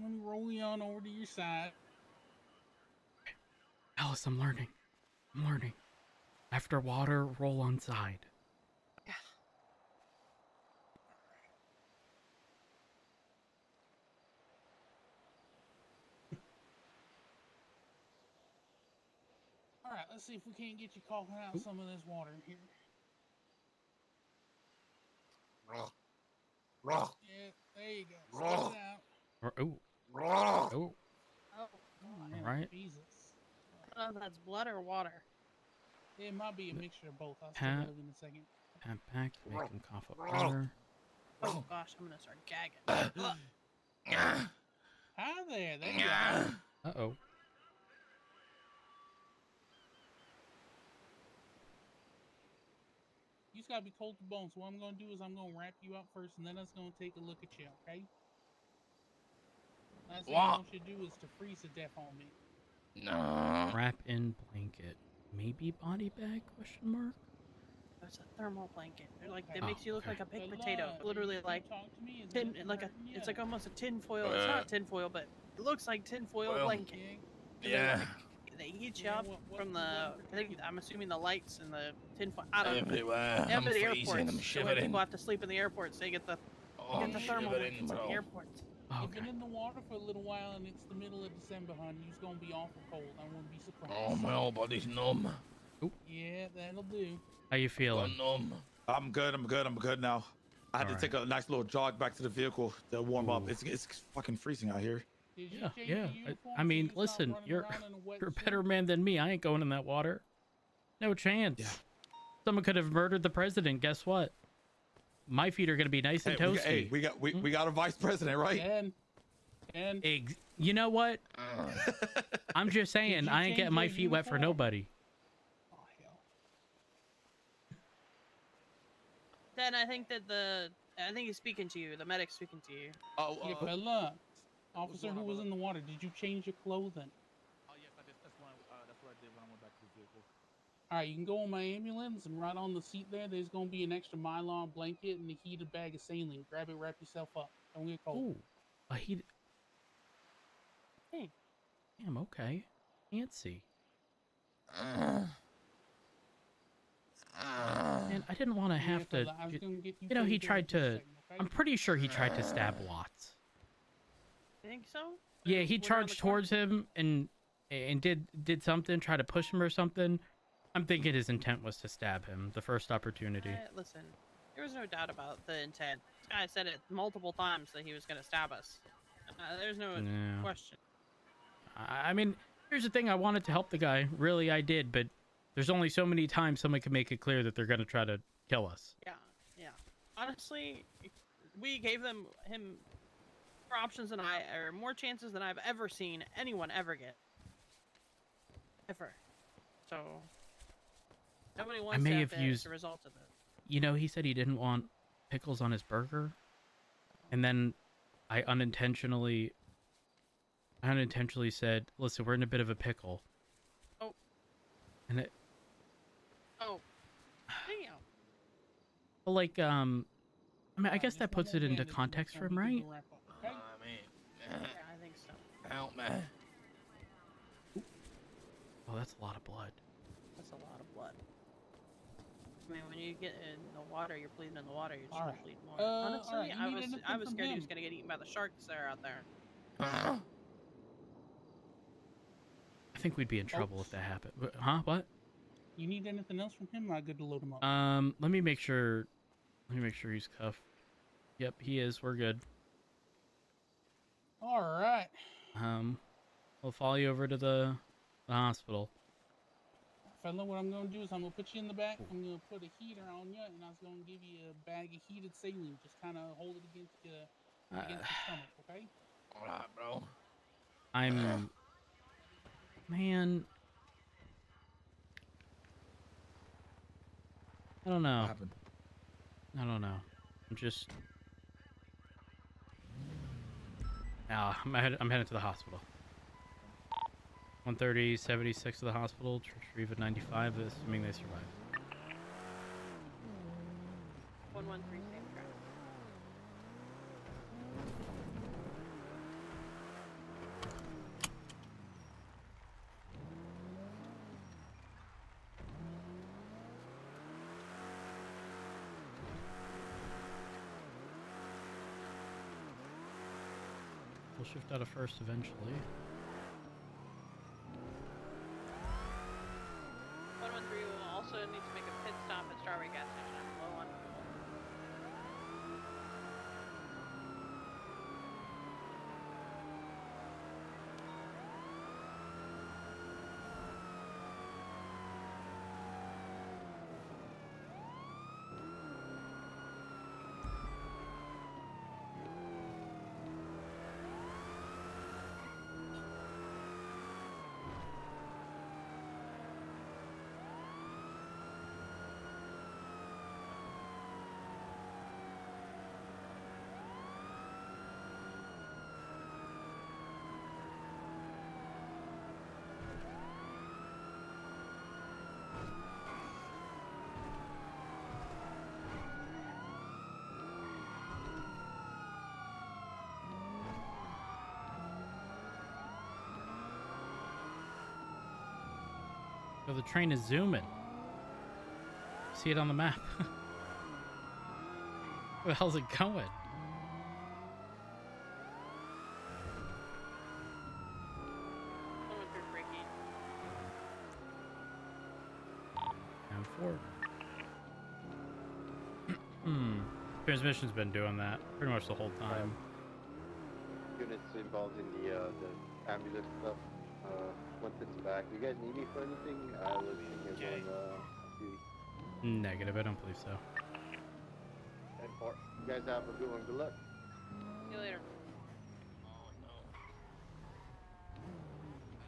Let me roll you on over to your side. Alice, I'm learning. After water, roll on side. Yeah. All right, let's see if we can't get you coughing out some of this water here. Yeah, there you go. Spit it out. Oh. Oh, All right. Jesus. I don't know if that's blood or water. It might be a mixture of both. I'll take a look in a second. Pat back, make him cough up water. Oh gosh, I'm gonna start gagging. Hi there. There you go. Uh-oh. You just gotta be cold to bone. So what I'm gonna do is I'm gonna wrap you up first, and then I'm gonna take a look at you. Okay? Last thing I want you to do is to freeze to death on me. No. Wrap in blanket. Maybe body bag? Question mark. It's a thermal blanket. They're like, it Oh, makes you look okay. like a baked potato. Literally like tin, like it's like almost a tin foil. It's not tin foil, but it looks like tin foil blanket. Yeah. They heat you up from the. I'm assuming the lights and the tin foil. I don't know. Everywhere. Yeah, I'm but the freezing. airports. I'm So when shivering. people have to sleep in the airports, they get the I'm thermal shivering, from the bro. airports. Oh, You've okay. been in the water for a little while, and it's the middle of December, hon. You's gonna be awful cold. I wouldn't be surprised. Oh, my whole body's numb. Yeah, that'll do. How you feeling? Numb. I'm good now. I had to take a nice little jog back to the vehicle to warm up. It's fucking freezing out here. Did you Yeah, change yeah. your uniform I so mean, you's not listen, running you're around in a wet a suit? better man than me. I ain't going in that water. No chance. Yeah. Someone could have murdered the president. Guess what? My feet are gonna be nice and toasty. We got a vice president, right? And You know what? I'm just saying, you I ain't change getting my your feet wet for uniform? nobody. oh hell. Then I think that I think he's speaking to you. The medic's speaking to you. Yeah, fella. Officer who was in the water, did you change your clothing? Oh yes, I did. That's what I did when I went back to the vehicle. All right, you can go on my ambulance, and right on the seat there's gonna be an extra Mylar blanket and a heated bag of saline. Grab it, wrap yourself up. Don't get cold. Ooh, a heat. Hey. Damn. Okay. Fancy. And I didn't want to have to. fella, I was gonna get You know, he taken care of tried in a to. second, okay? I'm pretty sure he tried to stab Watts. You think so? Yeah, he When you're on charged the car? towards him and did something, try to push him or something. I'm thinking his intent was to stab him the first opportunity. Listen, there was no doubt about the intent. This guy said it multiple times that he was going to stab us. There's no Yeah. question. I mean, here's the thing. I wanted to help the guy. Really, I did. But there's only so many times someone can make it clear that they're going to try to kill us. Yeah, yeah. Honestly, we gave him more options than or more chances than I've ever seen anyone ever get. Ever. So nobody wants may to have used- the result of it. You know, he said he didn't want pickles on his burger. And then I unintentionally said, listen, we're in a bit of a pickle. Oh. And it, Oh. Damn. well, like, I mean, I guess that puts it into context for him, right? Yeah, I think so. Help me. Oh, that's a lot of blood. That's a lot of blood. I mean, when you get in the water, you're bleeding in the water. You're just gonna bleed more. Honestly, alright, you need anything I was from scared he was him? gonna get eaten by the sharks that are out there. I think we'd be in trouble if that happened. Huh? What? You need anything else from him? Or I good to load him up. Let me make sure he's cuffed. Yep, he is. We're good. All right. We'll follow you over to the hospital. Fella, what I'm going to do is I'm going to put you in the back. I'm going to put a heater on you, and I was going to give you a bag of heated saline. Just kind of hold it against your stomach, okay? All right, bro. Man, I don't know. What happened? I don't know. I'm just. I'm heading to the hospital. 130, 76 to the hospital. Retrieve at 95, assuming they survive. 113 same track. We'll shift out of first eventually. 113 will also need to make a pit stop at Strawberry gas station. I'm low on fuel. Oh, the train is zooming. See it on the map. Where the hell's it going? 113 braking. And forward. Transmission's been doing that pretty much the whole time. Units involved in the ambulance stuff. Once it's back, you guys need me for anything? I was thinking of duty. Negative, I don't believe so. 10-4. You guys have a good one. Good luck. See you later. Oh no.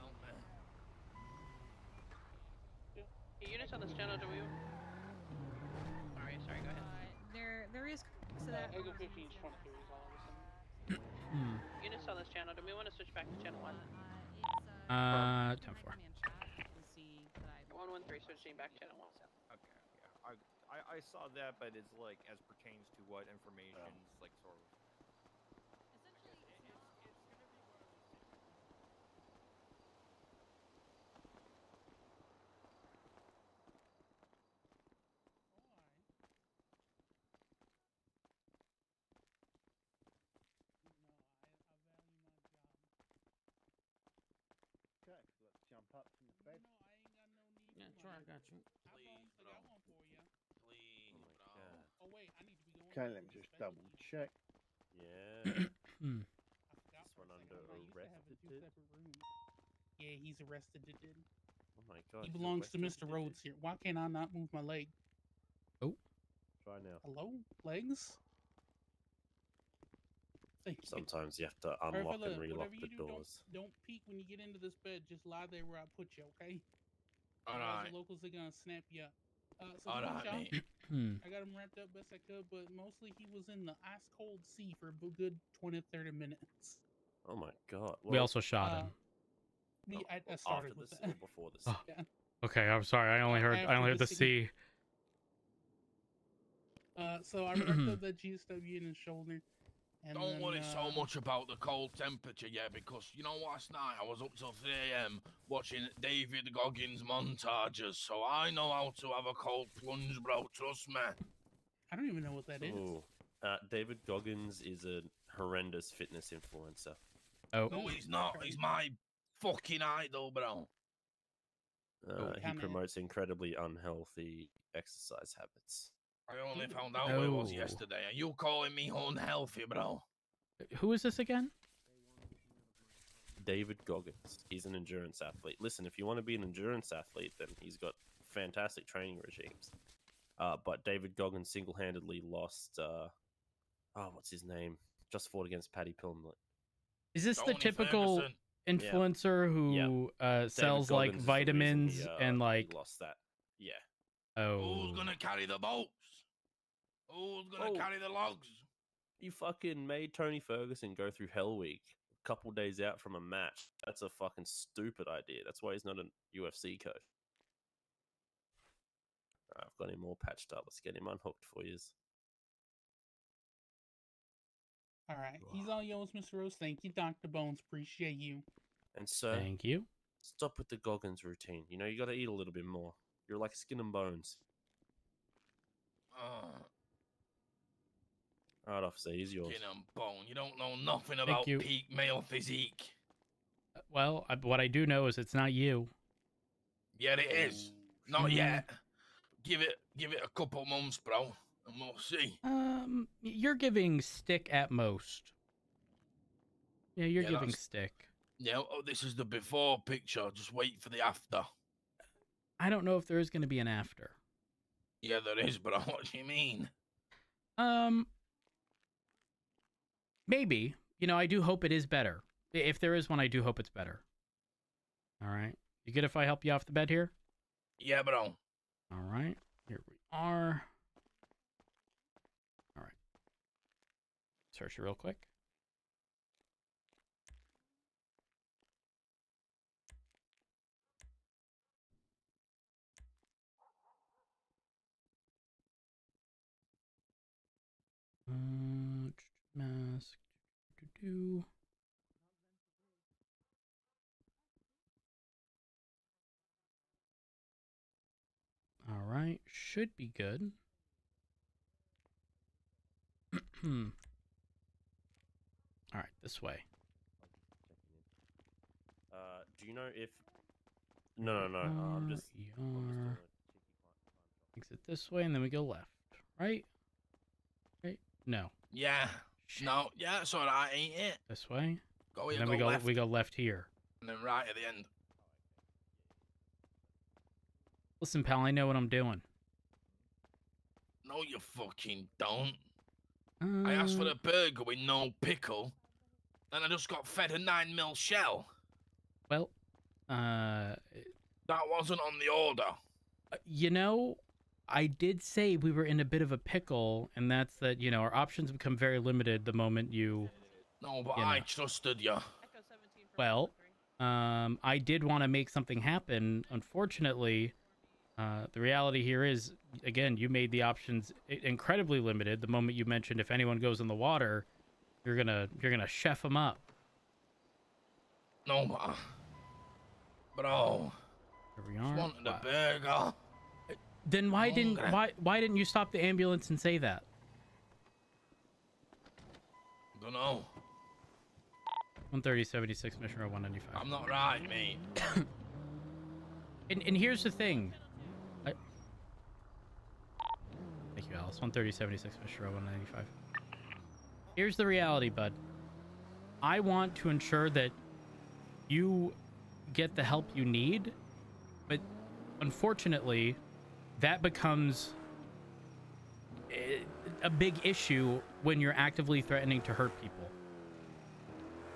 Help me. Hey, units on this channel, do we? Sorry, go ahead. There is so that Echo 15 is 23 is all of a sudden. Units on this channel, do we want to switch back to channel 1? 10-4. 113 switching back to channel 1. Okay, yeah. I saw that, but it's like as pertains to what information, like sort of. Okay, let's jump up from the bed. No, I ain't got no need. Yeah, for sure, I one. got you. I got one for you. Please, Oh my bro. god. Oh wait, I need to be going. Okay, to let me the just special double unit. check. Yeah. I forgot This for one a under second. I used to have in 2 arrested? separate rooms. Yeah, he's arrested. Oh my god. He he's belongs to arrested, Mr. did Rhodes here. Why can't I not move my leg? Try now. Hello, legs. Thank you. Sometimes you have to Alright, unlock fella, and relock whatever the you do, doors. don't peek when you get into this bed. Just lie there where I put you, okay? All Otherwise right. the locals are gonna snap you up. So All he was right, shot. mate. I got him wrapped up best I could, but mostly he was in the ice cold sea for a good 20-30 minutes. Oh my god. We also shot him. I started after with this that. or before this? Oh. Yeah. Okay, I'm sorry. I only heard After the the C. So I wrapped up that GSW in his shoulder. And Don't then, worry so much about the cold temperature yet, because you know, last night I was up till 3 a.m. watching David Goggins montages, so I know how to have a cold plunge, bro. Trust me. I don't even know what that is. Ooh. David Goggins is a horrendous fitness influencer. Oh. No, he's not. He's my fucking idol, bro. He promotes incredibly unhealthy exercise habits. I only found out what it was Oh. yesterday, and you calling me unhealthy, bro. Who is this again? David Goggins. He's an endurance athlete. Listen, if you want to be an endurance athlete, then he's got fantastic training regimes. But David Goggins single-handedly lost. What's his name? Just fought against Paddy Pimblett. Is this the Tony typical Ferguson. influencer who sells David like Goggins is the reason vitamins he, and he like? lost that. Yeah. Oh. Who's gonna carry the boats? Who's gonna carry the logs? You fucking made Tony Ferguson go through Hell Week a couple days out from a match. That's a fucking stupid idea. That's why he's not a UFC coach. Alright, I've got him all patched up. Let's get him unhooked for you. All right, he's all yours, Mr. Rose. Thank you, Dr. Bones. Appreciate you. And sir, Thank you. stop with the Goggins routine. You know, you got to eat a little bit more. You're like skin and bones. All right, officer, he's yours. Skin and bone. You don't know nothing about you. peak male physique. Well, what I do know is it's not you. Yeah, it is. Not yet. Give it a couple months, bro, and we'll see. You're giving stick at most. Yeah, you're giving that's- stick. Yeah, oh, this is the before picture. Just wait for the after. I don't know if there is going to be an after. Yeah, there is, bro. What do you mean? Maybe. You know, I do hope it is better. If there is one, I do hope it's better. All right. You good if I help you off the bed here? Yeah, bro. All right. Here we are. All right. Search it real quick. Mask. Do. All right. Should be good. All right. This way. Do you know if? No. I'm just. Exit this way, and then we go left. Right? Right? No. Yeah. Shit. No. Yeah, it's all right, ain't it? This way. Go And here, then go left, we go left here. and then right at the end. Listen, pal, I know what I'm doing. No, you fucking don't. I asked for a burger with no pickle, and I just got fed a 9mm shell. Well, That wasn't on the order. you know, I did say we were in a bit of a pickle, and that's that, you know, our options become very limited the moment you... No, but You I know. trusted you. Echo 17 from Well, 113. I did want to make something happen. Unfortunately, the reality here is, again, you made the options incredibly limited. The moment you mentioned if anyone goes in the water, you're gonna chef them up. No, bro. Here we Just are. wanted a burger. Then why didn't you stop the ambulance and say that? Don't know. 130-76, Mission Road 195. I'm not right, mate. And here's the thing. Thank you, Alice. 130-76, Mission Road 195. Here's the reality, bud. I want to ensure that you get the help you need, but unfortunately, that becomes a big issue when you're actively threatening to hurt people.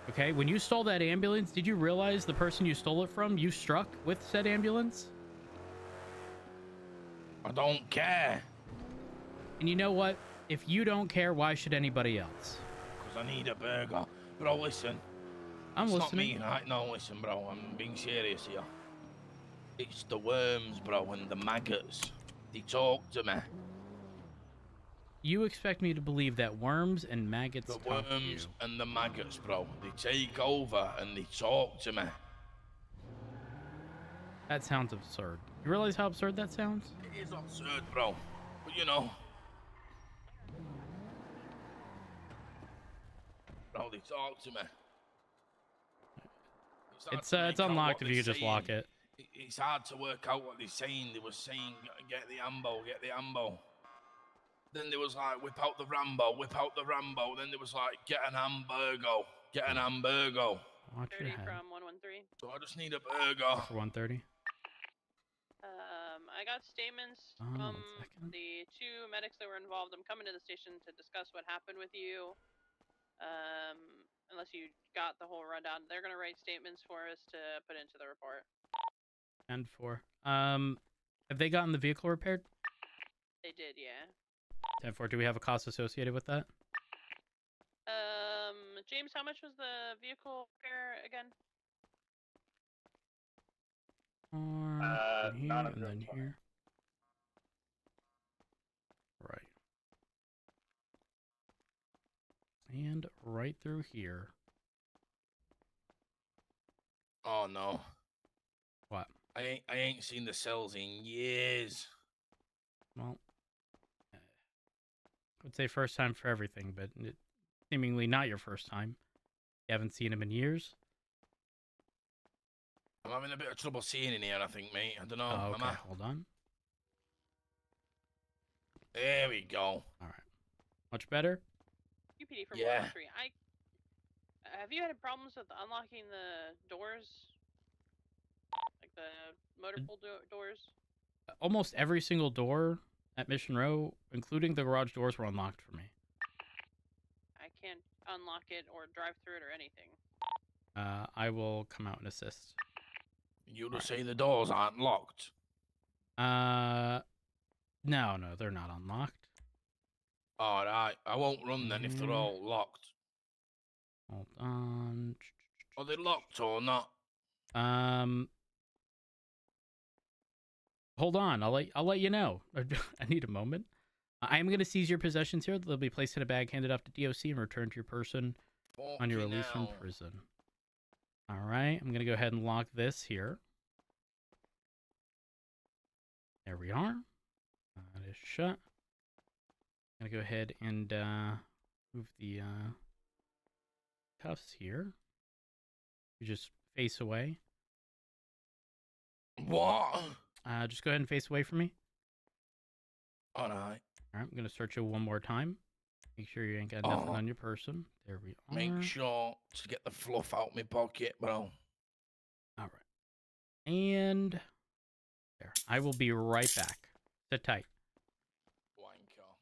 Okay, when you stole that ambulance, did you realize the person you stole it from, you struck with said ambulance? I don't care. And you know what? If you don't care, why should anybody else? Because I need a burger. Bro, listen. I'm It's listening. not me, right? No, listen, bro. I'm being serious here. It's the worms, bro, and the maggots. They talk to me. You expect me to believe that worms and maggots The talk to you? worms and the maggots, bro. They take over and they talk to me. That sounds absurd. You realize how absurd that sounds? It is absurd, bro. But you know. Bro, they talk to me. hard It's to make out unlocked what if you they're could just lock saying. it. It's hard to work out what they're saying. They were saying, get the ambo, get the ambo. Then there was like, whip out the Rambo, whip out the Rambo. Then there was like, get an hamburgo, get an hamburgo. Watch your 30 head. from 113. So I just need a burger. For 130. I got statements from 1 second. the two medics that were involved. I'm coming to the station to discuss what happened with you. Unless you got the whole rundown, they're gonna write statements for us to put into the report. And 4. Have they gotten the vehicle repaired? They did, yeah. 10-4. Do we have a cost associated with that? James, how much was the vehicle repair again? Or here not and then 120. here. Right. And right through here. Oh no. What? I ain't seen the cells in years. Well, would say first time for everything, but seemingly not your first time. You haven't seen him in years. I'm having a bit of trouble seeing in here, I think, mate. I don't know. Oh, okay, Am I? hold on. There we go. All right. Much better? UPD from Yeah. Wall Street. Have you had problems with unlocking the doors? Like the motor pool doors? Almost every single door at Mission Row, including the garage doors, were unlocked for me. I can't unlock it or drive through it or anything. I will come out and assist. You to say the doors aren't locked? No, they're not unlocked. All right, I won't run then if they're all locked. Hold on. Are they locked or not? Hold on. I'll let you know. I need a moment. I am going to seize your possessions here. They'll be placed in a bag, handed off to DOC, and returned to your person on your release from prison. All right. I'm going to go ahead and lock this here. There we are. That is shut. I'm going to go ahead and move the cuffs here. You just face away. What? Just go ahead and face away from me. All right. All right, I'm going to search you one more time. Make sure you ain't got nothing on your person. There we are. Make sure to get the fluff out my pocket, bro. All right. And there. I will be right back. Sit tight. Wanker.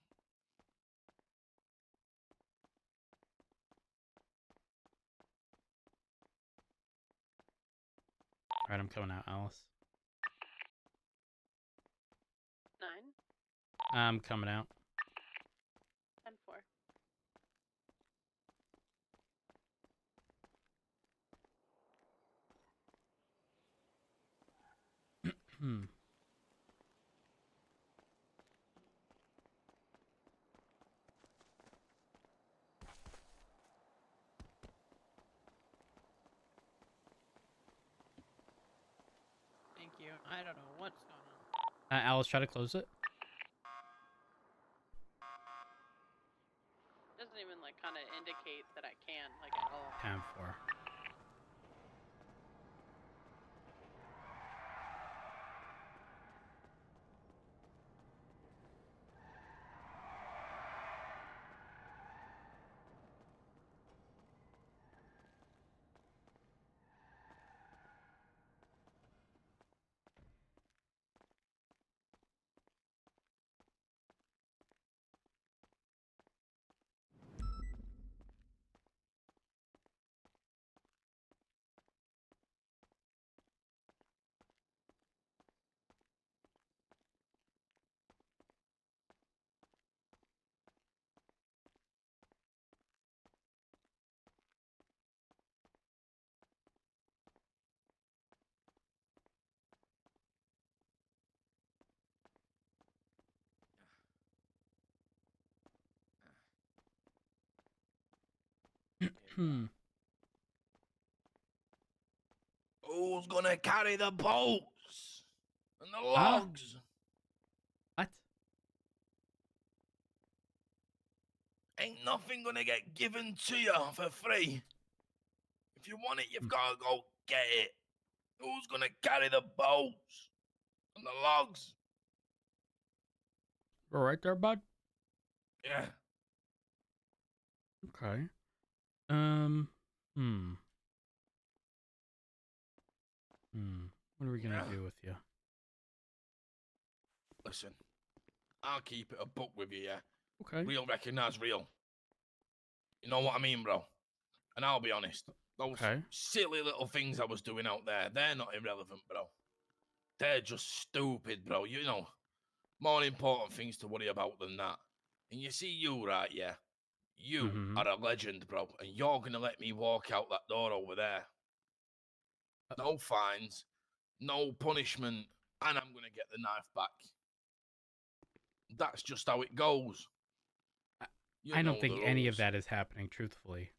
All right, I'm coming out, Alice. 9. I'm coming out. 10-4. Thank you. I don't know what's going on. Alice, try to close it. Doesn't even like kind of indicate that I can like at all. Tab 4. Who's gonna carry the bolts and the logs? What? Ain't nothing gonna get given to you for free. If you want it, you've gotta go get it. Who's gonna carry the bolts and the logs? All right there, bud. Yeah. Okay. What are we gonna do with you? Listen, I'll keep it a book with you, yeah? Okay. Real recognize real. You know what I mean, bro? And I'll be honest, those silly little things I was doing out there, they're not irrelevant, bro. They're just stupid, bro. You know, more important things to worry about than that. And you see you, right, yeah? You are a legend, bro. And you're going to let me walk out that door over there. No fines, no punishment, and I'm going to get the knife back. That's just how it goes. I don't think any of that is happening, truthfully.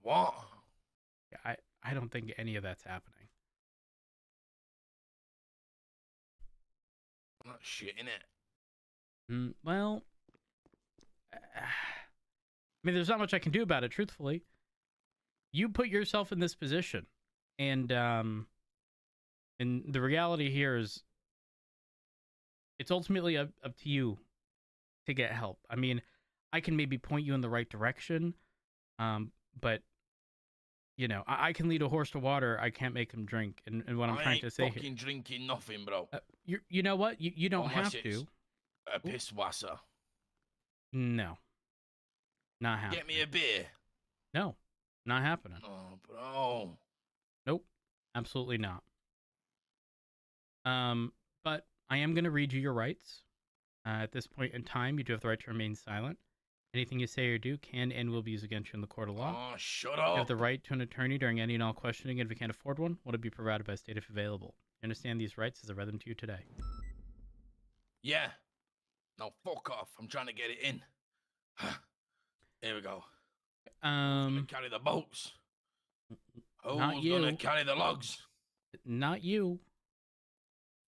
What? I don't think any of that's happening. That's shit, innit? Well, mean, there's not much I can do about it, truthfully. You put yourself in this position, and the reality here is, it's ultimately up to you to get help. I mean, I can maybe point you in the right direction, but you know, I can lead a horse to water. I can't make him drink. And what I'm trying to say here, here, fucking drinking nothing, bro. You know what? You don't Unless have it's to. A piss wasser. No, not happening. Get me a beer. No, not happening. Oh, bro. Nope, absolutely not. But I am going to read you your rights. At this point in time, you do have the right to remain silent. Anything you say or do can and will be used against you in the court of law. Oh, shut up. You have the right to an attorney during any and all questioning, and if you can't afford one, will it be provided by state if available? You understand these rights as I read them to you today? Yeah. Now fuck off. I'm trying to get it in. Here we go. Who's gonna carry the boats? Who's gonna carry the logs? Not you.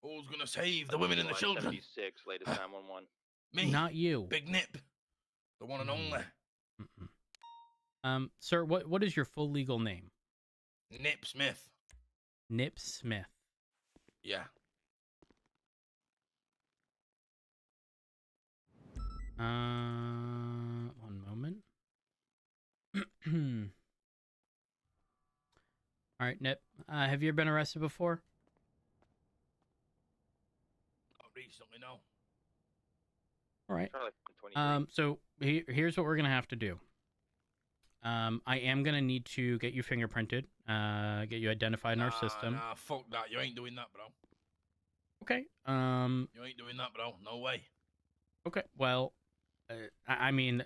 Who's gonna save the women and the children? 76, latest 911. Me. Not you. Big Nip. The one and only. Sir, what is your full legal name? Nip Smith. Nip Smith. Yeah. One moment. All right, Nip. Have you ever been arrested before? Not recently, no. All right. So here's what we're gonna have to do. I am gonna need to get you fingerprinted, get you identified in our system. Nah, fuck that. You ain't doing that, bro. Okay. You ain't doing that, bro. No way. Okay. Well, I mean,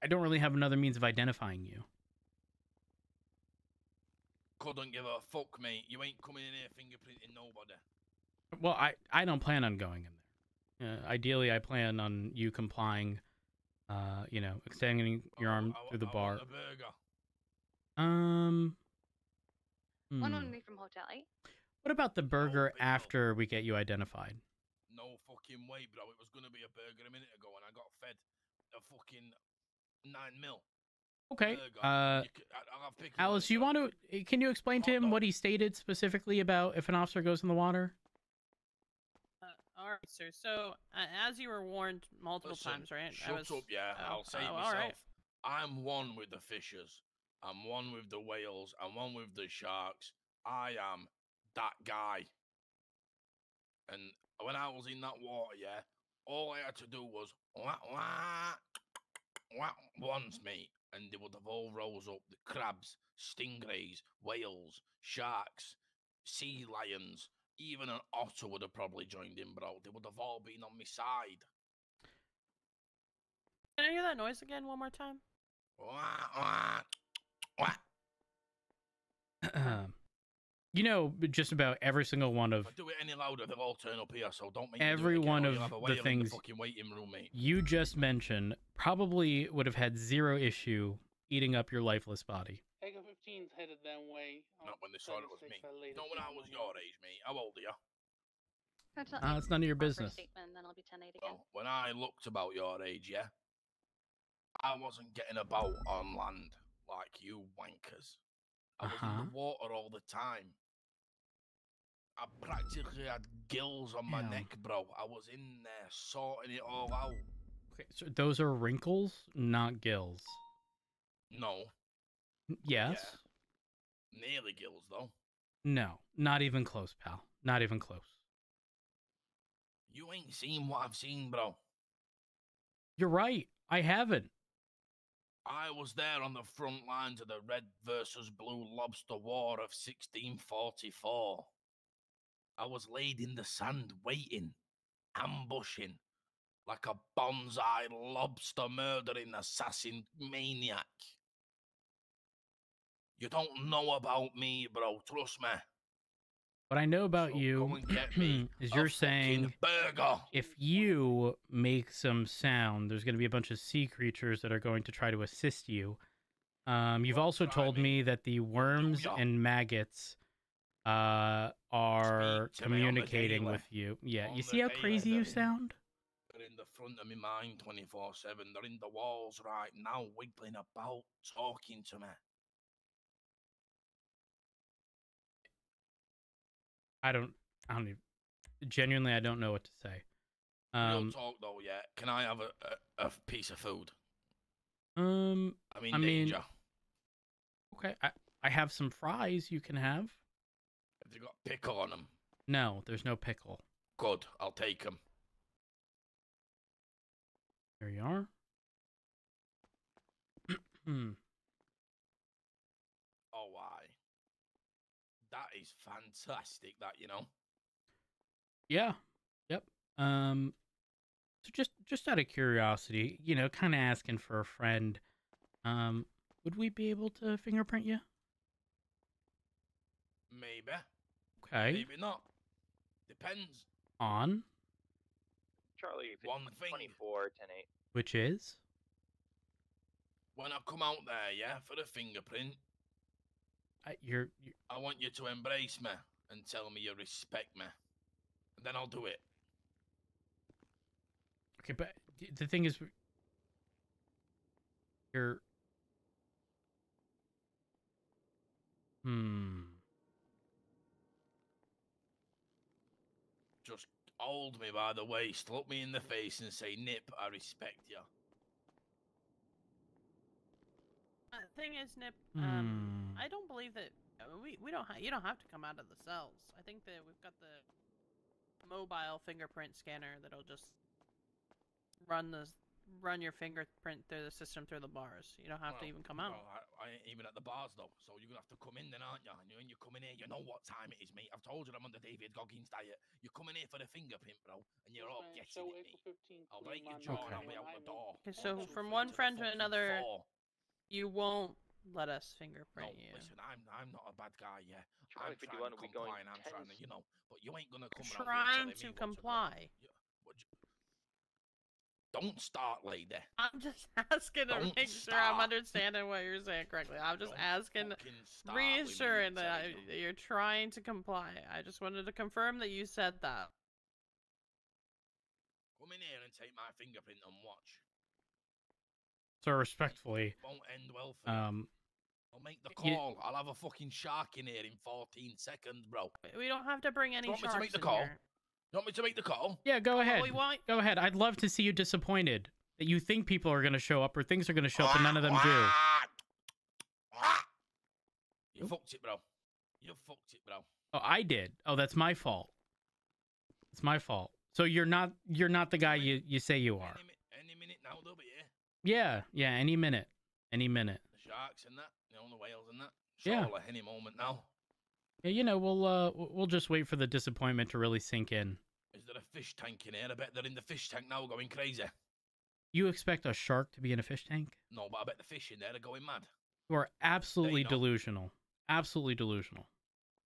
I don't really have another means of identifying you. Couldn't give a fuck, mate. You ain't coming in here fingerprinting nobody. Well, I don't plan on going in there. Ideally, I plan on you complying. You know, extending your arm through the bar. Want a burger. One on me from Hotel 8. What about the burger after we get you identified? No fucking way, bro. It was gonna be a burger a minute ago, and I got fed a fucking 9 mil. Okay. I'll Alice, you want to? Can you explain to him what he stated specifically about if an officer goes in the water? All right, sir. So, as you were warned multiple times, right? Shut up, yeah. I'll say it myself. Right. I'm one with the fishers. I'm one with the whales. I'm one with the sharks. I am that guy. And when I was in that water, yeah, all I had to do was wah, wah, wah, once, mate, and they would have all rose up. The crabs, stingrays, whales, sharks, sea lions, even an otter would have probably joined in, bro. They would have all been on my side. Can I hear that noise again one more time? Wah, wah, wah. You know, just about every single one of... If I do it any louder, they'll all turn up here, so don't make every one of the things fucking waiting room, mate. You just mentioned probably would have had zero issue eating up your lifeless body. Echo 15's headed that way. Not when they saw it was me. Not when I was your age, mate. How old are you? It's none of your business. Statement, then I'll be 10-8 again. Well, when I looked about your age, yeah, I wasn't getting about on land like you wankers. I was in the water all the time. I practically had gills on my neck, bro. I was in there sorting it all out. Okay, so those are wrinkles, not gills. No. Yes. Yeah. Nearly gills, though. No, not even close, pal. Not even close. You ain't seen what I've seen, bro. You're right. I haven't. I was there on the front lines of the Red versus Blue Lobster War of 1644. I was laid in the sand, waiting, ambushing, like a bonsai lobster murdering assassin maniac. You don't know about me, bro. Trust me. What I know about you is you're saying if you make some sound, there's going to be a bunch of sea creatures that are going to try to assist you. You've also told me that the worms and maggots are communicating with you. Yeah, you see how crazy you sound? in the front of my mind 24/7. They're in the walls right now, wiggling about, talking to me. I don't even, genuinely, I don't know what to say. Real talk though, yeah. Can I have a piece of food? I'm in danger. Okay, I have some fries you can have. Have they got pickle on them? No, there's no pickle. Good, I'll take them. There you are. Oh, why? That is fantastic, that, you know? Yeah. Yep. So just out of curiosity, you know, kind of asking for a friend, would we be able to fingerprint you? Maybe. Okay. Maybe not. Depends. On? Charlie, One thing. 24, 10-8. Which is? When I come out there, yeah, for the fingerprint, I want you to embrace me and tell me you respect me. And then I'll do it. Okay, but the thing is, you're... Just hold me by the waist, look me in the face and say, Nip, I respect you. Thing is, Nip, I don't believe that we don't you don't have to come out of the cells. I think that we've got the mobile fingerprint scanner that'll just run your fingerprint through the system through the bars. You don't have to even come out. I ain't even at the bars though, so you're gonna have to come in then, aren't you? And when you come in here, you know what time it is, mate. I've told you I'm on the David Goggins diet. You come in here for the fingerprint, bro, and you're all getting it, mate. I'll break your jaw and I'll be out the door. Okay, so from one friend to another, you won't let us fingerprint you. Listen, I'm not a bad guy, yeah. Charlie, I'm trying to comply and I'm trying to, you know, but you ain't gonna come trying to comply. Don't start, lady. I'm just asking to make sure I'm understanding what you're saying correctly. I'm just asking, reassuring that you're trying to comply. I just wanted to confirm that you said that. Come in here and take my fingerprint and watch. So respectfully, Won't end well for you. I'll make the call. I'll have a fucking shark in here in 14 seconds, bro. We don't have to bring any sharks in here. You want me to make the call? You want me to make the call? Yeah, go ahead. Go ahead. I'd love to see you disappointed that you think people are going to show up or things are going to show up and none of them do. You fucked it, bro. You fucked it, bro. Oh, I did. Oh, that's my fault. It's my fault. So you're not the guy you say you are. Any minute now, they'll be here. Yeah, any minute. Any minute. The sharks and that, you know, the whales and that. Yeah. Surely any moment now. Yeah, you know, we'll just wait for the disappointment to really sink in. Is there a fish tank in here? I bet they're in the fish tank now going crazy. You expect a shark to be in a fish tank? No, but I bet the fish in there are going mad. You are absolutely delusional. Absolutely delusional.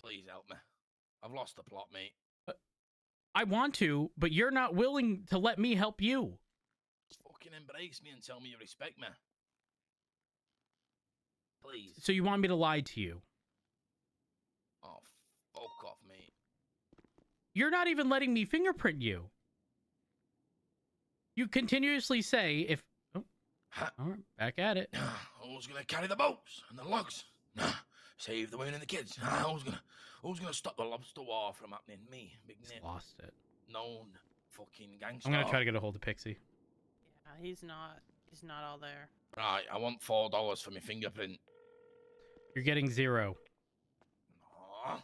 Please help me. I've lost the plot, mate. I want to, but you're not willing to let me help you. Just fucking embrace me and tell me you respect me. Please. So you want me to lie to you? Oh, fuck off, mate. You're not even letting me fingerprint you. You continuously say if... Oh, all right, back at it. Who's going to carry the boats and the logs? Save the women and the kids. Who's gonna stop the lobster war from happening? Me, Big Nip. Lost it. Known fucking gangster. I'm gonna try to get a hold of Pixie. Yeah, he's not all there. Right, I want $4 for my fingerprint. You're getting 0. Aww.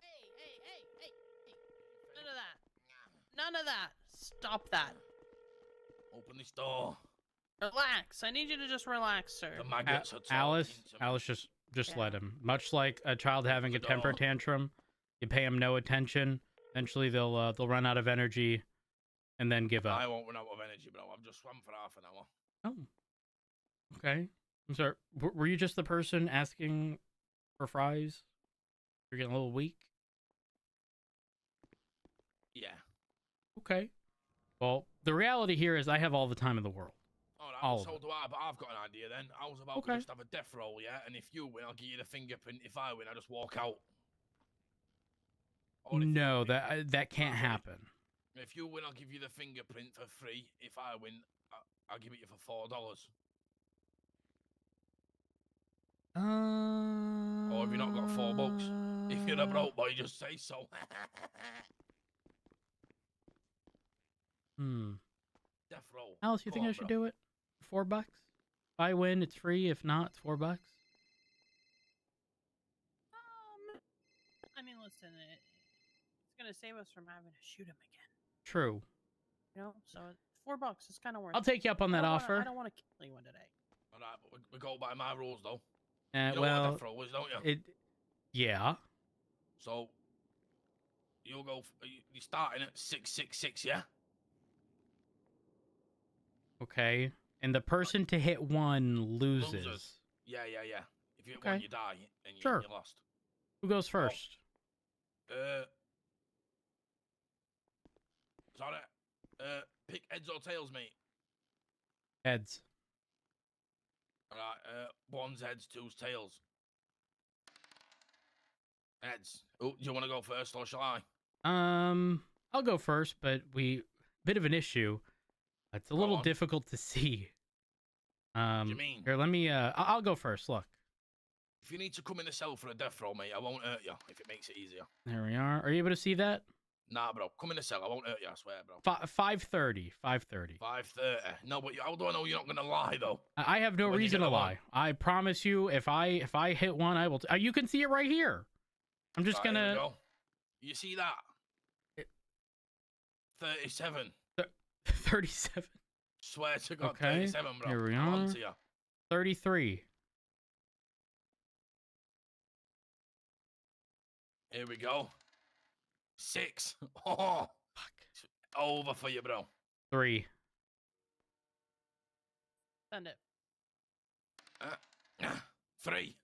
Hey. None of that. Stop that. Open this door. Relax. I need you to just relax, sir. The maggots are Alice, just let him. Much like a child having a temper tantrum, you pay him no attention. Eventually, they'll run out of energy, and then give up. I won't run out of energy, bro. I've just swam for half an hour. Oh. Okay. I'm sorry. Were you just the person asking for fries? You're getting a little weak. Yeah. Okay. Well, the reality here is I have all the time in the world. All right, All of so it. do I, but I've got an idea then. I was about Okay. to just have a death roll, yeah? And if you win, I'll give you the fingerprint. If I win, I just walk out. Or if you No, win, that can't Right, well, happen. if you win, I'll give you the fingerprint for free. If I win, I'll give it you for $4. Or have you not got $4? If you're a broke boy, just say so. Death roll. Alice, you Go think on, I should bro. do it? $4? If I win, it's free. If not, it's $4. I mean, listen, it's gonna save us from having to shoot him again. True. You know, so $4, it's kind of worth. I'll take you up on that offer. I don't want to kill anyone today. All right, but we go by my rules, though. You know well, what a death roll is, don't you? Yeah. So, you'll go. You're starting at 666, yeah? Okay. And the person to hit 1 loses. Yeah. If you hit Okay. 1, you die, and Sure. you lost. Who goes first? Sorry. Pick heads or tails, mate. Heads. All right. One's heads, two's tails. Heads. Oh, do you want to go first, or shall I? I'll go first, but bit of an issue. It's a little on. difficult to see. What do you mean? Here, let me. I'll go first. Look. If you need to come in the cell for a death roll, mate, I won't hurt you if it makes it easier. There we are. Are you able to see that? Nah, bro. Come in the cell. I won't hurt you, I swear, bro. 5:30. 5:30. 5:30. No, but how do I know you're not gonna lie though? I have no When you reason hit to a one. lie. I promise you, if I hit 1, I will. You can see it right here. I'm just Right, here we gonna. go. You see that? 37. 37. Swear to God, Okay. 37, bro. Here we I'm are. onto you. 33. Here we go. 6. Oh, Fuck. over for you, bro. 3. Send it. 3.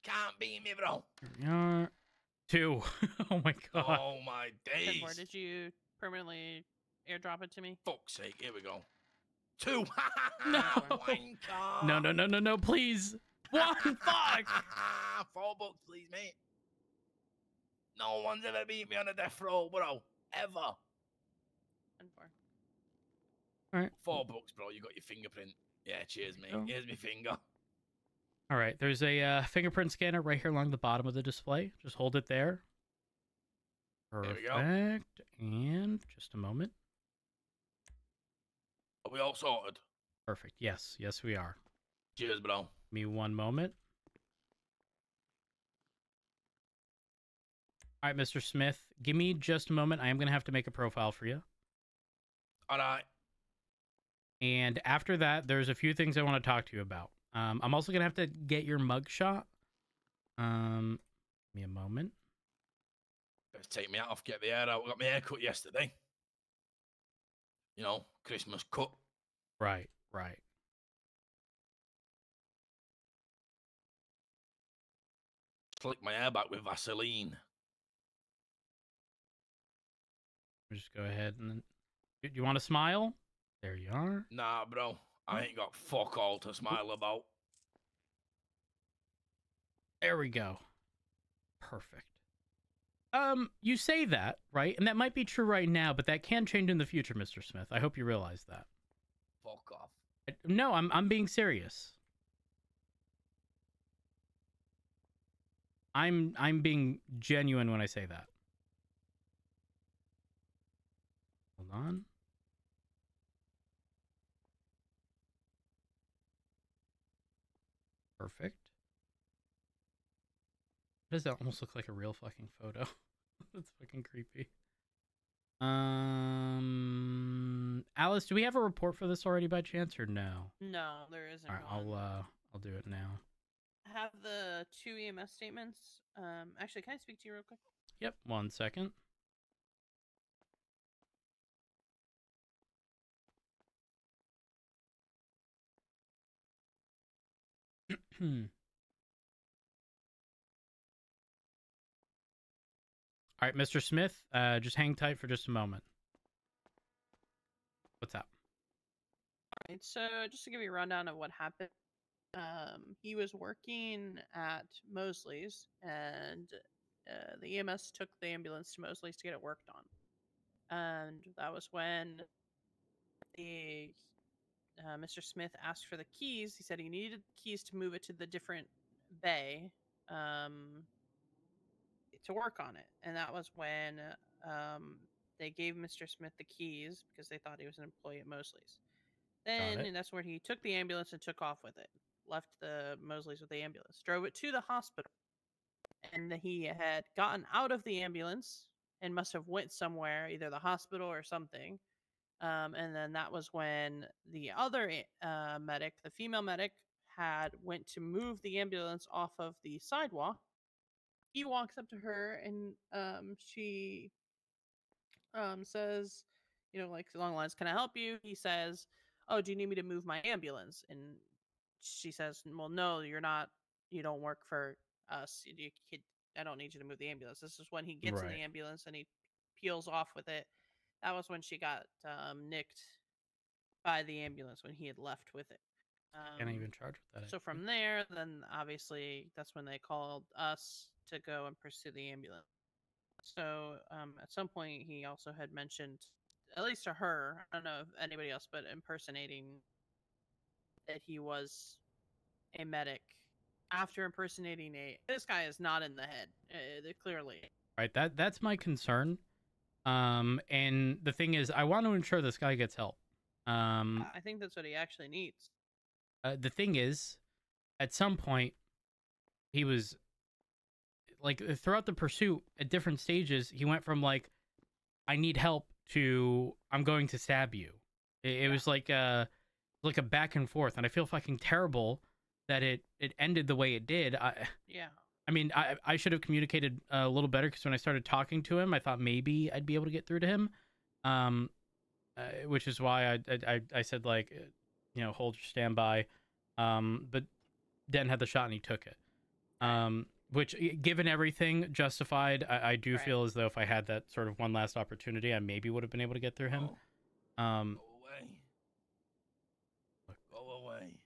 Can't beat me, bro. Here we are. 2. Oh my god. Oh my days. 10-4. Did you permanently airdrop it to me? Fuck's sake. Here we go. 2. No. Wanker. No, please. 1. Fuck. $4, please, mate. No one's ever beat me on a death roll, bro. Ever. 10-4. All right. $4, bro. You got your fingerprint. Yeah, cheers, mate. go. Here's my finger. All right. There's a fingerprint scanner right here along the bottom of the display. Just hold it there. Perfect. we go. And just a moment. Are we all sorted? Perfect. Yes, we are. Cheers, bro. Give me 1 moment. All right, Mr. Smith, give me just a moment. I am going to have to make a profile for you. All right. And after that, there's a few things I want to talk to you about. I'm also going to have to get your mugshot. Give me a moment. Better take me out off, get the hair out. I got my hair cut yesterday. You know, Christmas cut. Right. Slick my hair back with Vaseline. Just go ahead and... Do you want to smile? There you are. Nah, bro. I ain't got fuck all to smile about. There we go. Perfect. You say that, right? And that might be true right now, but that can change in the future, Mr. Smith. I hope you realize that. Fuck off. No, I'm being serious. I'm being genuine when I say that. Hold on. Perfect. Does that almost look like a real fucking photo? That's fucking creepy. Alice, do we have a report for this already by chance or no? No, there isn't. All right, one. I'll do it now. I have the 2 EMS statements. Actually, can I speak to you real quick? Yep, 1 second. All right, Mr. Smith, just hang tight for just a moment. What's up? Right, so just to give you a rundown of what happened, he was working at Mosley's, and the EMS took the ambulance to Mosley's to get it worked on. And that was when the Mr. Smith asked for the keys. He said he needed the keys to move it to the different bay to work on it. And that was when they gave Mr. Smith the keys because they thought he was an employee at Mosley's. Then and that's where he took the ambulance and took off with it. Left the Mosleys with the ambulance. Drove it to the hospital. And he had gotten out of the ambulance and must have went somewhere, either the hospital or something. And then that was when the other medic, the female medic, had went to move the ambulance off of the sidewalk. He walks up to her and she says, like along the lines, "Can I help you?" He says, "Oh, do you need me to move my ambulance?" And she says, "Well, no, you're not. You don't work for us. I don't need you to move the ambulance." This is when he gets in the ambulance and he peels off with it. That was when she got nicked by the ambulance when he had left with it. Can't even charge with that. So from there, then obviously that's when they called us to go and pursue the ambulance. So at some point, he also had mentioned, at least to her, I don't know if anybody else, but impersonating that he was a medic. After impersonating this guy is not in the head, clearly. Right, that's my concern. And the thing is, I want to ensure this guy gets help. I think that's what he actually needs. The thing is, at some point, he was like, throughout the pursuit at different stages, he went from like, "I need help" to "I'm going to stab you." It was like a back and forth, and I feel fucking terrible that it ended the way it did. I mean, I should have communicated a little better, because when I started talking to him, I thought maybe I'd be able to get through to him. Which is why I said, like, hold your standby. But Den had the shot and he took it. Which, given everything, justified. I do feel as though if I had that sort of one last opportunity, I maybe would have been able to get through him. Go away. Go away.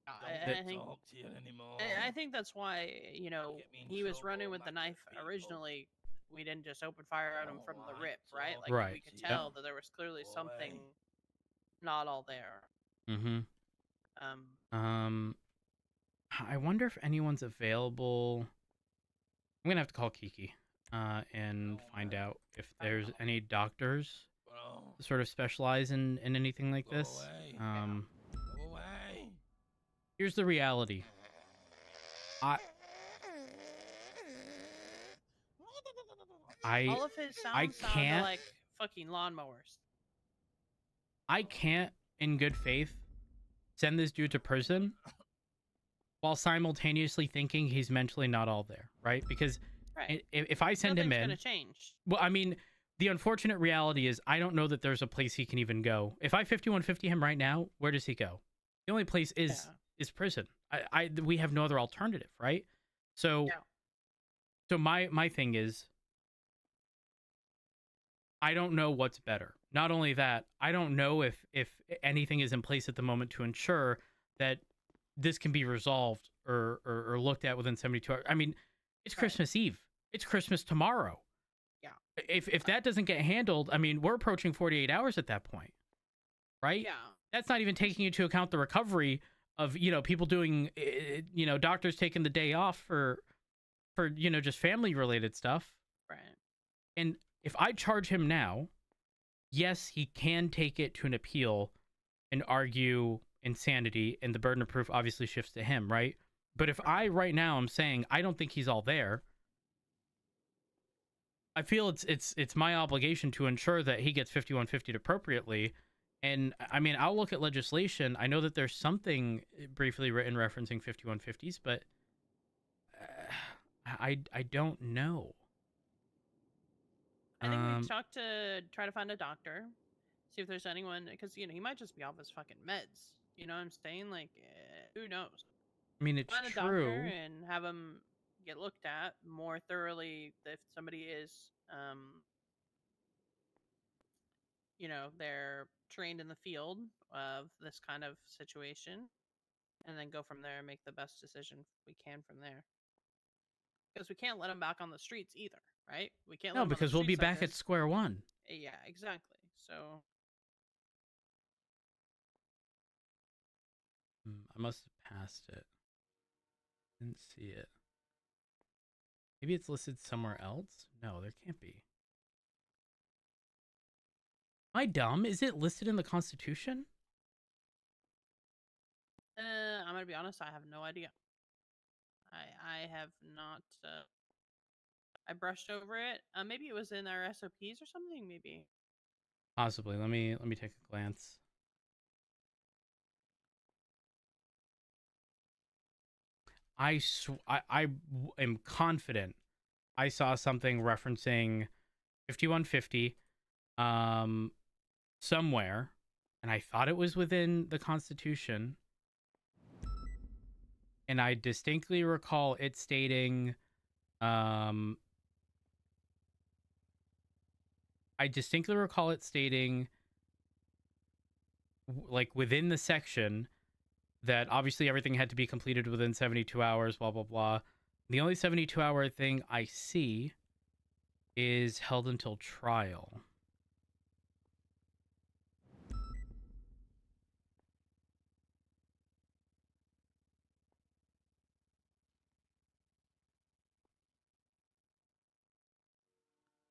I think that's why, he was running with the knife originally. We didn't just open fire at him from the rip, right? Like, we could tell that there was clearly something not all there. Mm-hmm. I wonder if anyone's available. I'm gonna have to call Kiki and find out if there's any doctors that sort of specialize in anything like this. Here's the reality. All of his sounds sound like fucking lawnmowers. I can't, in good faith, send this dude to prison while simultaneously thinking he's mentally not all there, right? Because if I send him in, gonna change. Well, I mean, the unfortunate reality is I don't know that there's a place he can even go. If I 5150 him right now, where does he go? The only place is prison. We have no other alternative, right? So, so my thing is, I don't know what's better. Not only that, I don't know if anything is in place at the moment to ensure that this can be resolved or looked at within 72 hours. I mean, it's Christmas Eve. It's Christmas tomorrow. Yeah. If that doesn't get handled, I mean, we're approaching 48 hours at that point, right? Yeah. That's not even taking into account the recovery of, people doing, doctors taking the day off for just family related stuff. Right. And if I charge him now, yes, he can take it to an appeal and argue insanity, and the burden of proof obviously shifts to him, right? But if I right now am saying I don't think he's all there, I feel it's my obligation to ensure that he gets 5150'd appropriately. And I mean, I'll look at legislation. I know that there's something briefly written referencing 5150s, but I don't know. I think we try to find a doctor, see if there's anyone, because he might just be off his fucking meds. You know what I'm saying? Like, who knows? I mean, it's find a true. Doctor and have him get looked at more thoroughly if somebody is you know, they're trained in the field of this kind of situation, and then go from there and make the best decision we can from there. Because we can't let them back on the streets either, right? We can't let No, them on the because we'll be streets like back at this. square one. Yeah, exactly. So I must have passed it. Didn't see it. Maybe it's listed somewhere else? No, there can't be. Am I dumb? Is it listed in the Constitution? I'm gonna be honest, I have no idea. I have not. I brushed over it. Maybe it was in our SOPs or something. Maybe. Possibly. Let me take a glance. I am confident I saw something referencing 5150 somewhere, and I thought it was within the Constitution. And I distinctly recall it stating like within the section that obviously everything had to be completed within 72 hours, blah, blah, blah. The only 72-hour thing I see is held until trial.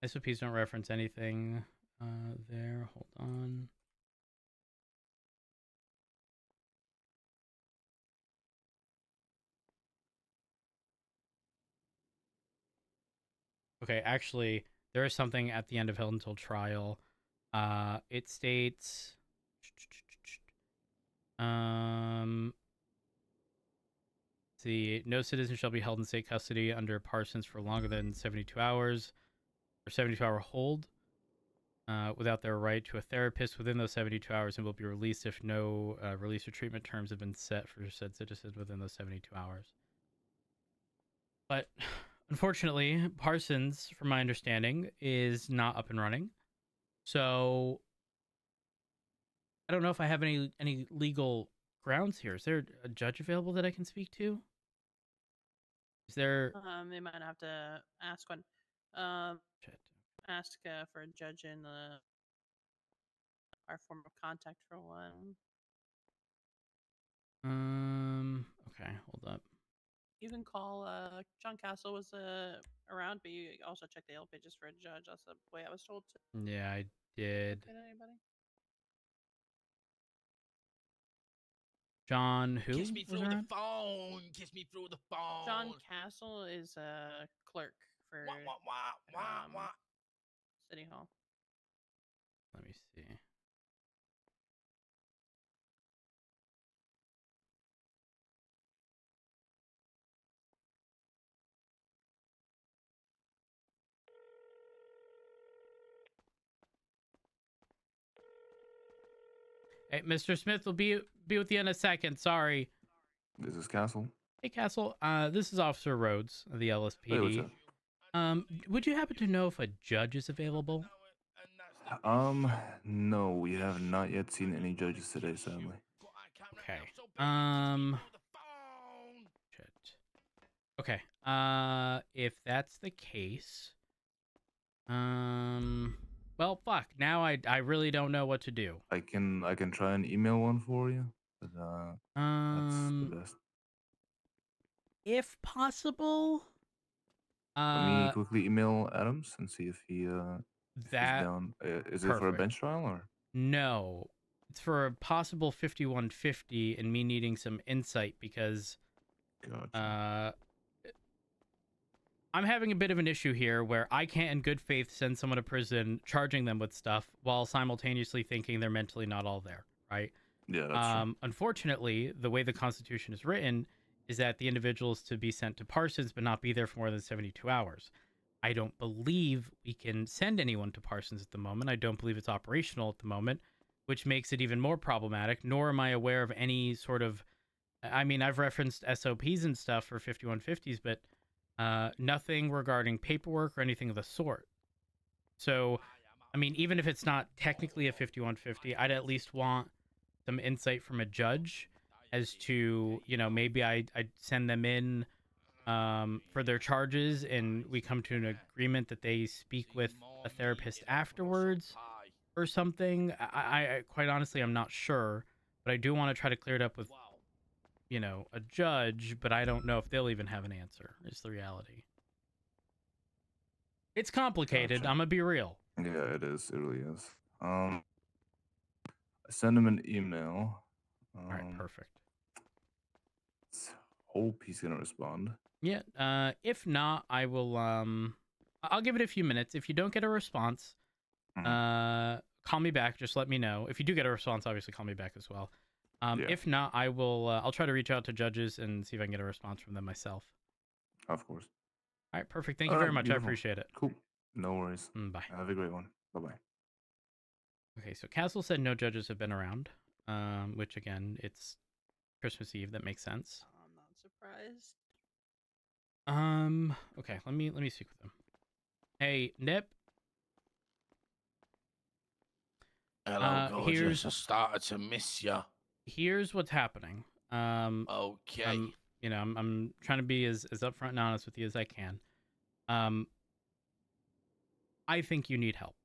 SOPs don't reference anything there. Hold on. Okay, actually, there is something at the end of held until trial. It states, see, no citizen shall be held in state custody under Parsons for longer than 72 hours or 72-hour hold without their right to a therapist within those 72 hours, and will be released if no release or treatment terms have been set for said citizen within those 72 hours. But unfortunately, Parsons, from my understanding, is not up and running. So I don't know if I have any legal grounds here. Is there a judge available that I can speak to? Is there? They might have to ask one. Shit. Ask for a judge in our form of contact for one. Okay, hold up. You can call. John Castle was around, but you also check the Yellow pages for a judge. That's the way I was told to. Yeah, I did. Anybody? John, who? Kiss me through the phone. Kiss me through the phone. John Castle is a clerk for City Hall. Let me see. Hey, Mr. Smith will be with you in a second. Sorry. This is Castle. Hey, Castle. This is Officer Rhodes of the LSPD. Hey, what's up? Would you happen to know if a judge is available? No, we have not yet seen any judges today, sadly. Okay. Shit. Okay. If that's the case, well, fuck. Now I really don't know what to do. I can try and email one for you, but that's the best. If possible. Let me quickly email Adams and see if he's down. Is it for a bench trial or? No, it's for a possible 5150 and me needing some insight because Gotcha. I'm having a bit of an issue here where I can't in good faith send someone to prison charging them with stuff while simultaneously thinking they're mentally not all there, right? Yeah, that's true. Unfortunately, the way the Constitution is written is that the individual is to be sent to Parsons but not be there for more than 72 hours. I don't believe we can send anyone to Parsons at the moment. I don't believe it's operational at the moment, which makes it even more problematic, nor am I aware of any sort of... I mean, I've referenced SOPs and stuff for 5150s, but nothing regarding paperwork or anything of the sort. So I mean, even if it's not technically a 5150, I'd at least want some insight from a judge as to, you know, maybe I'd send them in for their charges and we come to an agreement that they speak with a therapist afterwards or something. I quite honestly, I'm not sure, but I do want to try to clear it up with, you know, a judge, but I don't know if they'll even have an answer. Is the reality. It's complicated. Gotcha. I'm gonna be real. Yeah, it is. It really is. I send him an email. All right, perfect. Hope he's gonna respond. Yeah. If not, I will. I'll give it a few minutes. If you don't get a response, call me back. Just let me know. If you do get a response, obviously call me back as well. Yeah. If not, I will. I'll try to reach out to judges and see if I can get a response from them myself. Of course. All right, perfect. Thank you very much. Beautiful. I appreciate it. Cool. No worries. Bye. Have a great one. Bye-bye. Okay, so Castle said no judges have been around, which again, it's Christmas Eve. That makes sense. I'm not surprised. Okay, let me speak with them. Hey, Nip. Hello, gorgeous. I started to miss you. Here's what's happening. Okay. You know, I'm trying to be as upfront and honest with you as I can. I think you need help.